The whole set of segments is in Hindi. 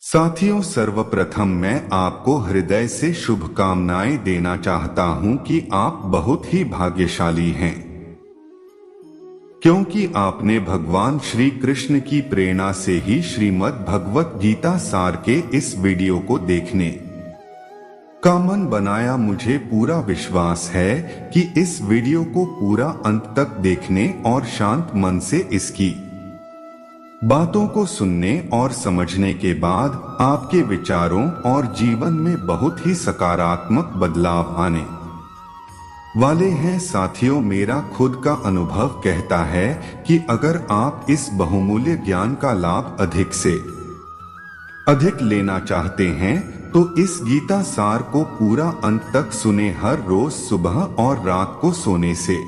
साथियों, सर्वप्रथम मैं आपको हृदय से शुभकामनाएं देना चाहता हूं कि आप बहुत ही भाग्यशाली हैं, क्योंकि आपने भगवान श्री कृष्ण की प्रेरणा से ही श्रीमद् भगवत गीता सार के इस वीडियो को देखने का मन बनाया। मुझे पूरा विश्वास है कि इस वीडियो को पूरा अंत तक देखने और शांत मन से इसकी बातों को सुनने और समझने के बाद आपके विचारों और जीवन में बहुत ही सकारात्मक बदलाव आने वाले हैं। साथियों, मेरा खुद का अनुभव कहता है कि अगर आप इस बहुमूल्य ज्ञान का लाभ अधिक से अधिक लेना चाहते हैं तो इस गीता सार को पूरा अंत तक सुने। हर रोज सुबह और रात को सोने से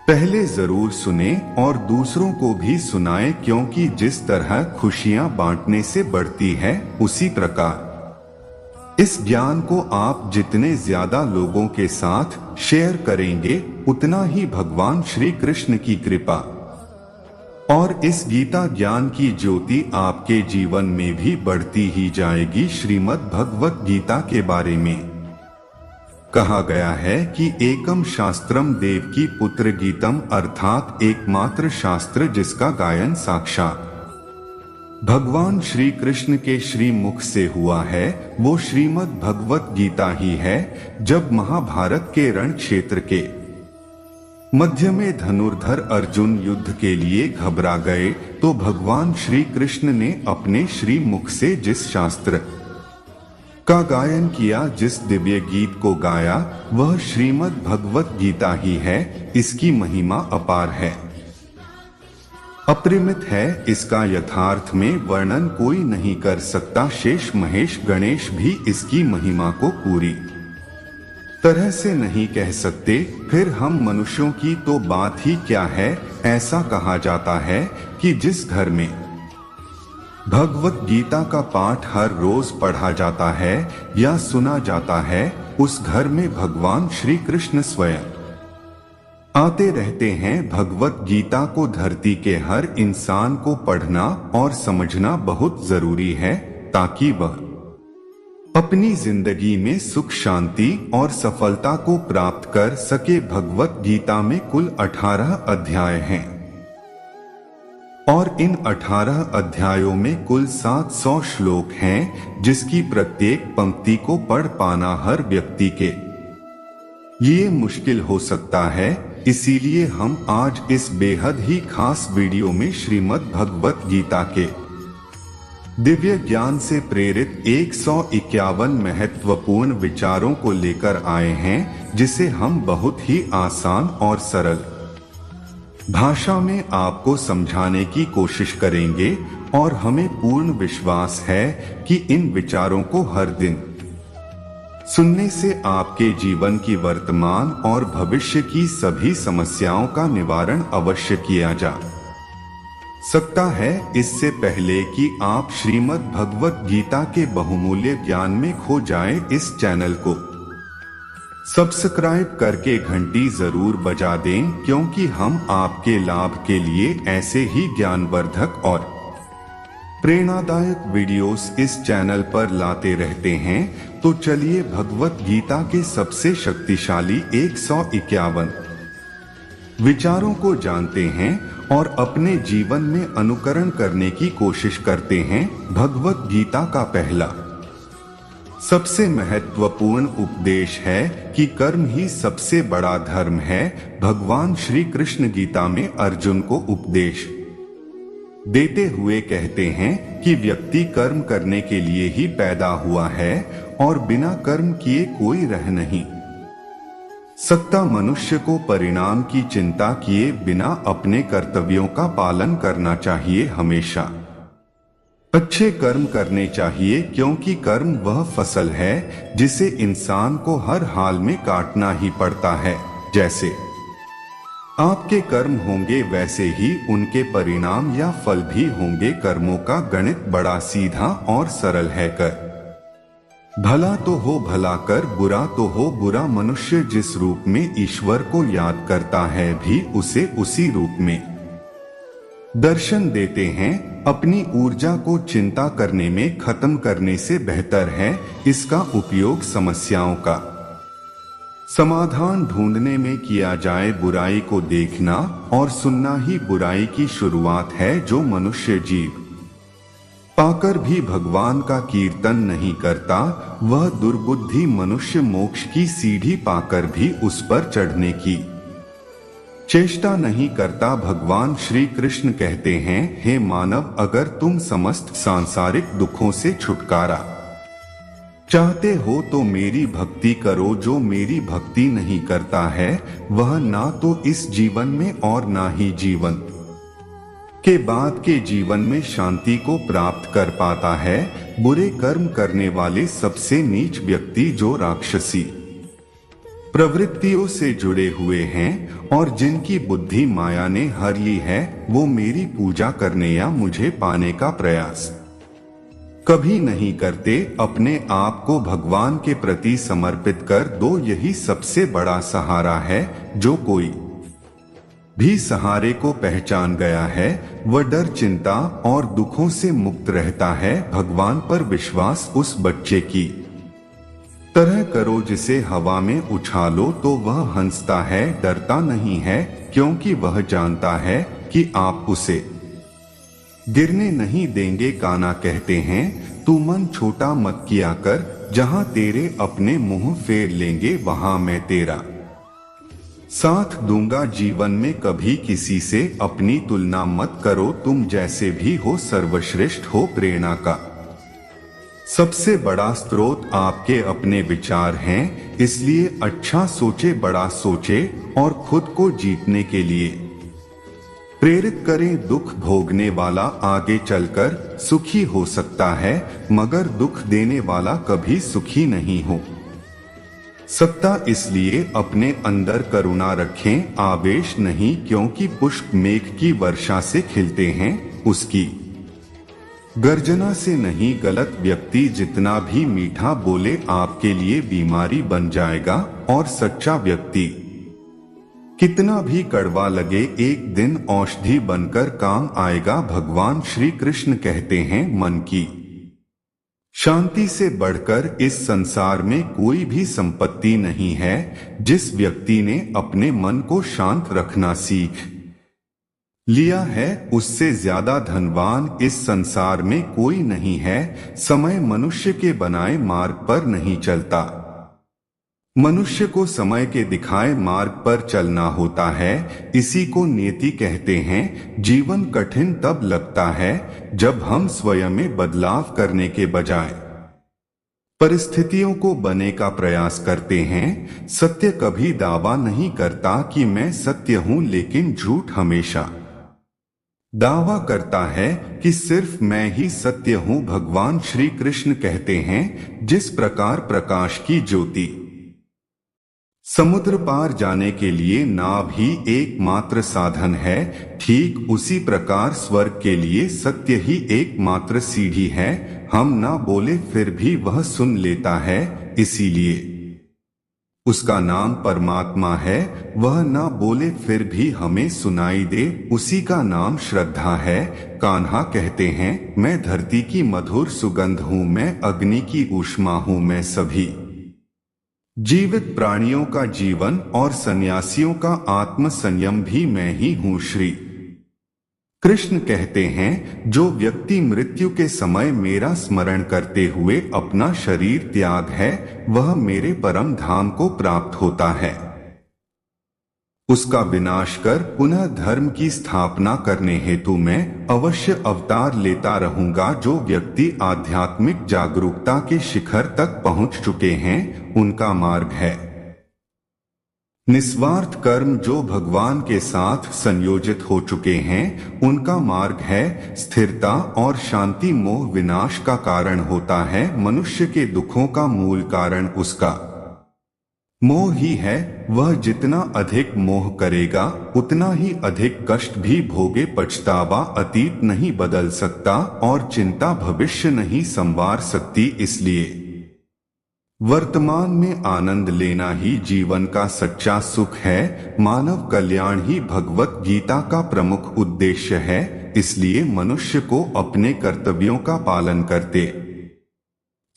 पहले जरूर सुने और दूसरों को भी सुनाएं, क्योंकि जिस तरह खुशियां बांटने से बढ़ती है, उसी प्रकार इस ज्ञान को आप जितने ज्यादा लोगों के साथ शेयर करेंगे, उतना ही भगवान श्री कृष्ण की कृपा और इस गीता ज्ञान की ज्योति आपके जीवन में भी बढ़ती ही जाएगी। श्रीमद् भगवत गीता के बारे में कहा गया है कि एकम शास्त्रम देवकी पुत्र गीतम, अर्थात एकमात्र शास्त्र जिसका गायन साक्षात भगवान श्री कृष्ण के श्री मुख से हुआ है, वो श्रीमद् भगवत गीता ही है। जब महाभारत के रण क्षेत्र के मध्य में धनुर्धर अर्जुन युद्ध के लिए घबरा गए तो भगवान श्री कृष्ण ने अपने श्री मुख से जिस शास्त्र का गायन किया, जिस दिव्य गीत को गाया, वह श्रीमद् भगवत गीता ही है। इसकी महिमा अपार है, अपरिमित है। इसका यथार्थ में वर्णन कोई नहीं कर सकता। शेष महेश गणेश भी इसकी महिमा को पूरी तरह से नहीं कह सकते, फिर हम मनुष्यों की तो बात ही क्या है। ऐसा कहा जाता है कि जिस घर में भगवत गीता का पाठ हर रोज पढ़ा जाता है या सुना जाता है, उस घर में भगवान श्री कृष्ण स्वयं आते रहते हैं। भगवत गीता को धरती के हर इंसान को पढ़ना और समझना बहुत जरूरी है, ताकि वह अपनी जिंदगी में सुख, शांति और सफलता को प्राप्त कर सके। भगवत गीता में कुल 18 अध्याय हैं और इन 18 अध्यायों में कुल 700 श्लोक हैं, जिसकी प्रत्येक पंक्ति को पढ़ पाना हर व्यक्ति के लिए मुश्किल हो सकता है। इसीलिए हम आज इस बेहद ही खास वीडियो में श्रीमद् भगवत गीता के दिव्य ज्ञान से प्रेरित 151 महत्वपूर्ण विचारों को लेकर आए हैं, जिसे हम बहुत ही आसान और सरल भाषा में आपको समझाने की कोशिश करेंगे। और हमें पूर्ण विश्वास है कि इन विचारों को हर दिन सुनने से आपके जीवन की वर्तमान और भविष्य की सभी समस्याओं का निवारण अवश्य किया जा सकता है। इससे पहले कि आप श्रीमद् भगवत गीता के बहुमूल्य ज्ञान में खो जाएं, इस चैनल को सब्सक्राइब करके घंटी जरूर बजा दें, क्योंकि हम आपके लाभ के लिए ऐसे ही ज्ञानवर्धक और प्रेरणादायक वीडियोस इस चैनल पर लाते रहते हैं। तो चलिए भगवत गीता के सबसे शक्तिशाली 151 विचारों को जानते हैं और अपने जीवन में अनुकरण करने की कोशिश करते हैं। भगवत गीता का पहला सबसे महत्वपूर्ण उपदेश है कि कर्म ही सबसे बड़ा धर्म है। भगवान श्री कृष्ण गीता में अर्जुन को उपदेश देते हुए कहते हैं कि व्यक्ति कर्म करने के लिए ही पैदा हुआ है और बिना कर्म किए कोई रह नहीं सकता। मनुष्य को परिणाम की चिंता किए बिना अपने कर्तव्यों का पालन करना चाहिए। हमेशा अच्छे कर्म करने चाहिए, क्योंकि कर्म वह फसल है जिसे इंसान को हर हाल में काटना ही पड़ता है। जैसे आपके कर्म होंगे, वैसे ही उनके परिणाम या फल भी होंगे। कर्मों का गणित बड़ा सीधा और सरल है। कर भला तो हो भला कर, बुरा तो हो बुरा। मनुष्य जिस रूप में ईश्वर को याद करता है, भी उसे उसी रूप में दर्शन देते हैं अपनी ऊर्जा को चिंता करने में खत्म करने से बेहतर है इसका उपयोग समस्याओं का समाधान ढूंढने में किया जाए। बुराई को देखना और सुनना ही बुराई की शुरुआत है। जो मनुष्य जीव पाकर भी भगवान का कीर्तन नहीं करता, वह दुर्बुद्धि मनुष्य मोक्ष की सीढ़ी पाकर भी उस पर चढ़ने की चेष्टा नहीं करता। भगवान श्री कृष्ण कहते हैं, हे मानव, अगर तुम समस्त सांसारिक दुखों से छुटकारा चाहते हो तो मेरी भक्ति करो। जो मेरी भक्ति नहीं करता है वह ना तो इस जीवन में और ना ही जीवन के बाद के जीवन में शांति को प्राप्त कर पाता है। बुरे कर्म करने वाले सबसे नीच व्यक्ति जो राक्षसी प्रवृत्तियों से जुड़े हुए हैं और जिनकी बुद्धि माया ने हर ली है, वो मेरी पूजा करने या मुझे पाने का प्रयास कभी नहीं करते। अपने आप को भगवान के प्रति समर्पित कर दो, यही सबसे बड़ा सहारा है। जो कोई भी सहारे को पहचान गया है वह डर, चिंता और दुखों से मुक्त रहता है। भगवान पर विश्वास उस बच्चे की तरह करो जिसे हवा में उछालो तो वह हंसता है, डरता नहीं है, क्योंकि वह जानता है कि आप उसे गिरने नहीं देंगे। कान्हा कहते हैं, तू मन छोटा मत किया कर, जहां तेरे अपने मुंह फेर लेंगे वहां मैं तेरा साथ दूंगा। जीवन में कभी किसी से अपनी तुलना मत करो, तुम जैसे भी हो सर्वश्रेष्ठ हो। प्रेरणा का सबसे बड़ा स्रोत आपके अपने विचार हैं, इसलिए अच्छा सोचे, बड़ा सोचे और खुद को जीतने के लिए प्रेरित करें। दुख भोगने वाला आगे चलकर सुखी हो सकता है, मगर दुख देने वाला कभी सुखी नहीं हो सकता। इसलिए अपने अंदर करुणा रखें, आवेश नहीं, क्योंकि पुष्प मेघ की वर्षा से खिलते हैं, उसकी गर्जना से नहीं। गलत व्यक्ति जितना भी मीठा बोले आपके लिए बीमारी बन जाएगा, और सच्चा व्यक्ति कितना भी कड़वा लगे एक दिन औषधि बनकर काम आएगा। भगवान श्री कृष्ण कहते हैं, मन की शांति से बढ़कर इस संसार में कोई भी संपत्ति नहीं है। जिस व्यक्ति ने अपने मन को शांत रखना सीख लिया है, उससे ज्यादा धनवान इस संसार में कोई नहीं है। समय मनुष्य के बनाए मार्ग पर नहीं चलता, मनुष्य को समय के दिखाए मार्ग पर चलना होता है। इसी को नियति कहते हैं। जीवन कठिन तब लगता है जब हम स्वयं में बदलाव करने के बजाय परिस्थितियों को बने का प्रयास करते हैं। सत्य कभी दावा नहीं करता कि मैं सत्य हूं, लेकिन झूठ हमेशा दावा करता है कि सिर्फ मैं ही सत्य हूं। भगवान श्री कृष्ण कहते हैं, जिस प्रकार प्रकाश की ज्योति समुद्र पार जाने के लिए नाव ही एकमात्र साधन है, ठीक उसी प्रकार स्वर्ग के लिए सत्य ही एकमात्र सीढ़ी है। हम ना बोले फिर भी वह सुन लेता है, इसीलिए उसका नाम परमात्मा है। वह ना बोले फिर भी हमें सुनाई दे, उसी का नाम श्रद्धा है। कान्हा कहते हैं, मैं धरती की मधुर सुगंध हूँ, मैं अग्नि की ऊष्मा हूँ, मैं सभी जीवित प्राणियों का जीवन और सन्यासियों का आत्म संयम भी मैं ही हूँ। श्री कृष्ण कहते हैं, जो व्यक्ति मृत्यु के समय मेरा स्मरण करते हुए अपना शरीर त्याग है, वह मेरे परम धाम को प्राप्त होता है। उसका विनाश कर पुनः धर्म की स्थापना करने हेतु मैं अवश्य अवतार लेता रहूंगा। जो व्यक्ति आध्यात्मिक जागरूकता के शिखर तक पहुंच चुके हैं, उनका मार्ग है निस्वार्थ कर्म। जो भगवान के साथ संयोजित हो चुके हैं, उनका मार्ग है स्थिरता और शांति। मोह विनाश का कारण होता है, मनुष्य के दुखों का मूल कारण उसका मोह ही है। वह जितना अधिक मोह करेगा उतना ही अधिक कष्ट भी भोगे। पछतावा अतीत नहीं बदल सकता और चिंता भविष्य नहीं संवार सकती। इसलिए वर्तमान में आनंद लेना ही जीवन का सच्चा सुख है। मानव कल्याण ही भगवत गीता का प्रमुख उद्देश्य है। इसलिए मनुष्य को अपने कर्तव्यों का पालन करते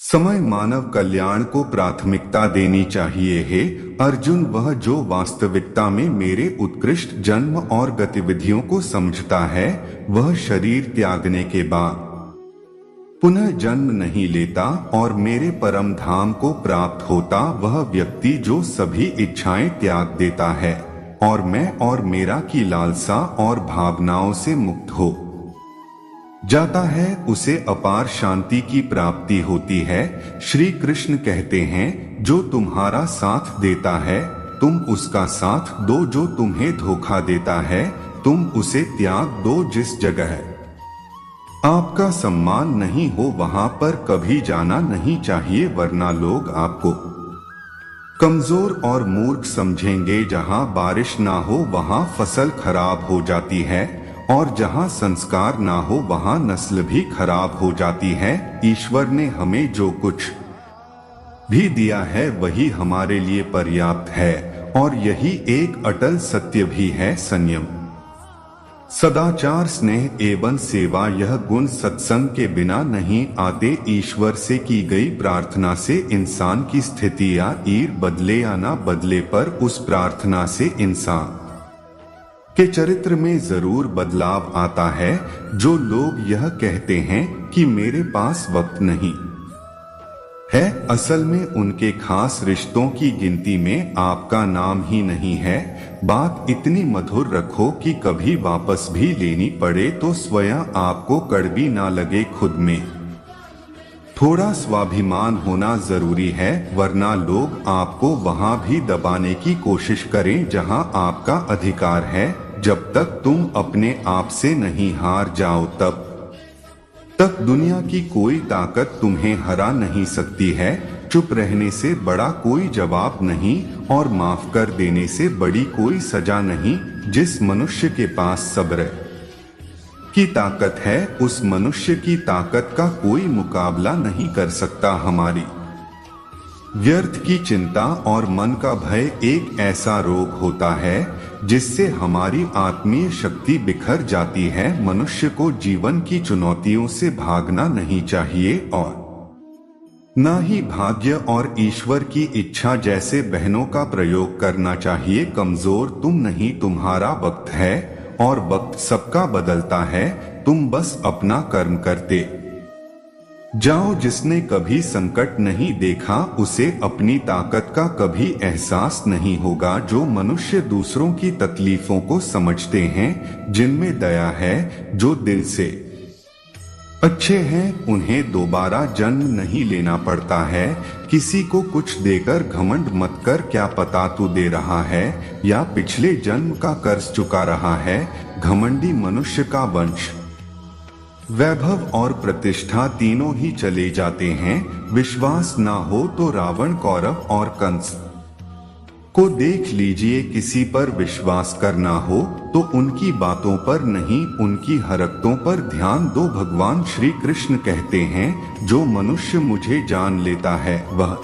समय मानव कल्याण को प्राथमिकता देनी चाहिए। हे अर्जुन, वह जो वास्तविकता में मेरे उत्कृष्ट जन्म और गतिविधियों को समझता है, वह शरीर त्यागने के बाद पुनः जन्म नहीं लेता और मेरे परम धाम को प्राप्त होता। वह व्यक्ति जो सभी इच्छाएं त्याग देता है और मैं और मेरा की लालसा और भावनाओं से मुक्त हो जाता है, उसे अपार शांति की प्राप्ति होती है। श्री कृष्ण कहते हैं, जो तुम्हारा साथ देता है तुम उसका साथ दो, जो तुम्हें धोखा देता है तुम उसे त्याग दो। जिस जगह आपका सम्मान नहीं हो वहां पर कभी जाना नहीं चाहिए, वरना लोग आपको कमजोर और मूर्ख समझेंगे। जहां बारिश ना हो वहां फसल खराब हो जाती है और जहां संस्कार ना हो वहां नस्ल भी खराब हो जाती है। ईश्वर ने हमें जो कुछ भी दिया है वही हमारे लिए पर्याप्त है और यही एक अटल सत्य भी है। संयम, सदाचार, स्नेह एवं सेवा, यह गुण सत्संग के बिना नहीं आते। ईश्वर से की गई प्रार्थना से इंसान की स्थिति या ईर बदले या ना बदले, पर उस प्रार्थना से इंसान के चरित्र में जरूर बदलाव आता है। जो लोग यह कहते हैं कि मेरे पास वक्त नहीं है, असल में उनके खास रिश्तों की गिनती में आपका नाम ही नहीं है। बात इतनी मधुर रखो कि कभी वापस भी लेनी पड़े तो स्वयं आपको कड़वी ना लगे। खुद में थोड़ा स्वाभिमान होना जरूरी है, वरना लोग आपको वहां भी दबाने की कोशिश करें जहां आपका अधिकार है। जब तक तुम अपने आप से नहीं हार जाओ तब तक दुनिया की कोई ताकत तुम्हें हरा नहीं सकती है। चुप रहने से बड़ा कोई जवाब नहीं और माफ कर देने से बड़ी कोई सजा नहीं। जिस मनुष्य के पास सब्र की ताकत है, उस मनुष्य की ताकत का कोई मुकाबला नहीं कर सकता। हमारी व्यर्थ की चिंता और मन का भय एक ऐसा रोग होता है जिससे हमारी आत्मीय शक्ति बिखर जाती है। मनुष्य को जीवन की चुनौतियों से भागना नहीं चाहिए और न ही भाग्य और ईश्वर की इच्छा जैसे बहनों का प्रयोग करना चाहिए। कमजोर तुम नहीं, तुम्हारा वक्त है और वक्त सबका बदलता है। तुम बस अपना कर्म करते जाओ। जिसने कभी संकट नहीं देखा उसे अपनी ताकत का कभी एहसास नहीं होगा। जो मनुष्य दूसरों की तकलीफों को समझते हैं, जिनमें दया है, जो दिल से अच्छे हैं, उन्हें दोबारा जन्म नहीं लेना पड़ता है। किसी को कुछ देकर घमंड मत कर, क्या पता तू दे रहा है या पिछले जन्म का कर्ज चुका रहा है। घमंडी मनुष्य का वंश, वैभव और प्रतिष्ठा तीनों ही चले जाते हैं। विश्वास ना हो तो रावण, कौरव और कंस को देख लीजिए। किसी पर विश्वास करना हो तो उनकी बातों पर नहीं, उनकी हरकतों पर ध्यान दो। भगवान श्री कृष्ण कहते हैं, जो मनुष्य मुझे जान लेता है वह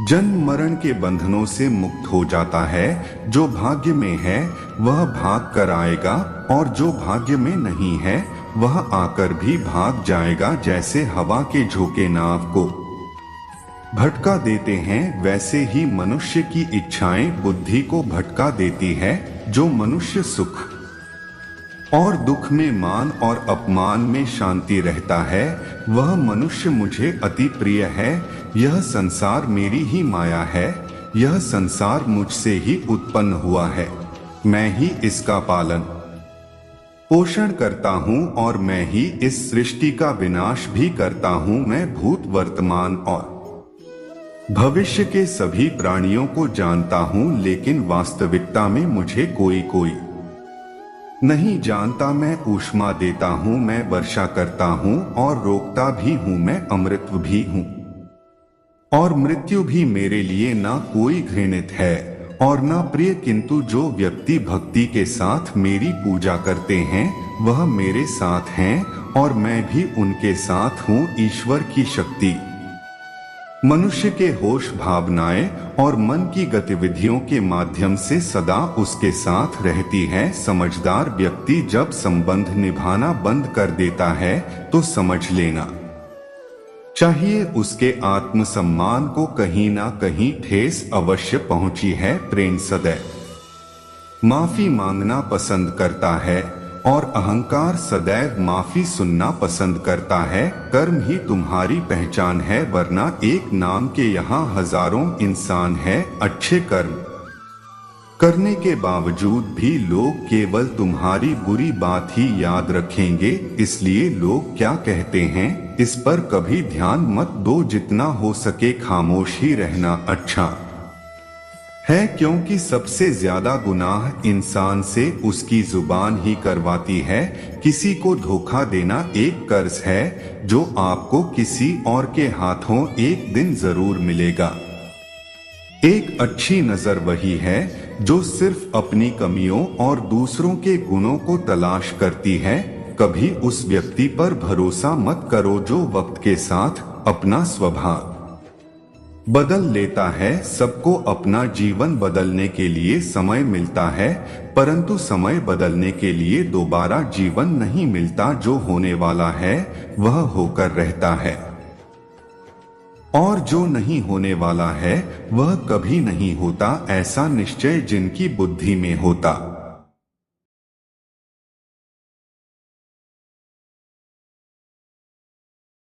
जन्म मरण के बंधनों से मुक्त हो जाता है। जो भाग्य में है वह भाग कर आएगा और जो भाग्य में नहीं है वह आकर भी भाग जाएगा। जैसे हवा के झोंके नाव को भटका देते हैं, वैसे ही मनुष्य की इच्छाएं बुद्धि को भटका देती है। जो मनुष्य सुख और दुख में, मान और अपमान में शांति रहता है, वह मनुष्य मुझे अति प्रिय है। यह संसार मेरी ही माया है, यह संसार मुझसे ही उत्पन्न हुआ है। मैं ही इसका पालन पोषण करता हूँ और मैं ही इस सृष्टि का विनाश भी करता हूँ। मैं भूत, वर्तमान और भविष्य के सभी प्राणियों को जानता हूँ, लेकिन वास्तविकता में मुझे कोई नहीं जानता। मैं ऊष्मा देता हूँ, मैं वर्षा करता हूँ और रोकता भी हूँ। मैं अमृत भी हूँ और मृत्यु भी मेरे लिए ना कोई घृणित है और ना प्रिय। किंतु जो व्यक्ति भक्ति के साथ मेरी पूजा करते हैं वह मेरे साथ हैं और मैं भी उनके साथ हूँ। ईश्वर की शक्ति मनुष्य के होश, भावनाएं और मन की गतिविधियों के माध्यम से सदा उसके साथ रहती है। समझदार व्यक्ति जब संबंध निभाना बंद कर देता है तो समझ लेना चाहिए उसके आत्मसम्मान को कहीं ना कहीं ठेस अवश्य पहुंची है। प्रेम सदैव माफी मांगना पसंद करता है और अहंकार सदैव माफी सुनना पसंद करता है। कर्म ही तुम्हारी पहचान है, वरना एक नाम के यहाँ हजारों इंसान हैं। अच्छे कर्म करने के बावजूद भी लोग केवल तुम्हारी बुरी बात ही याद रखेंगे, इसलिए लोग क्या कहते हैं इस पर कभी ध्यान मत दो। जितना हो सके खामोश ही रहना अच्छा है, क्योंकि सबसे ज्यादा गुनाह इंसान से उसकी जुबान ही करवाती है। किसी को धोखा देना एक कर्ज है जो आपको किसी और के हाथों एक दिन जरूर मिलेगा। एक अच्छी नजर वही है जो सिर्फ अपनी कमियों और दूसरों के गुणों को तलाश करती है। कभी उस व्यक्ति पर भरोसा मत करो जो वक्त के साथ अपना स्वभाव बदल लेता है। सबको अपना जीवन बदलने के लिए समय मिलता है, परंतु समय बदलने के लिए दोबारा जीवन नहीं मिलता। जो होने वाला है वह होकर रहता है और जो नहीं होने वाला है वह कभी नहीं होता। ऐसा निश्चय जिनकी बुद्धि में होता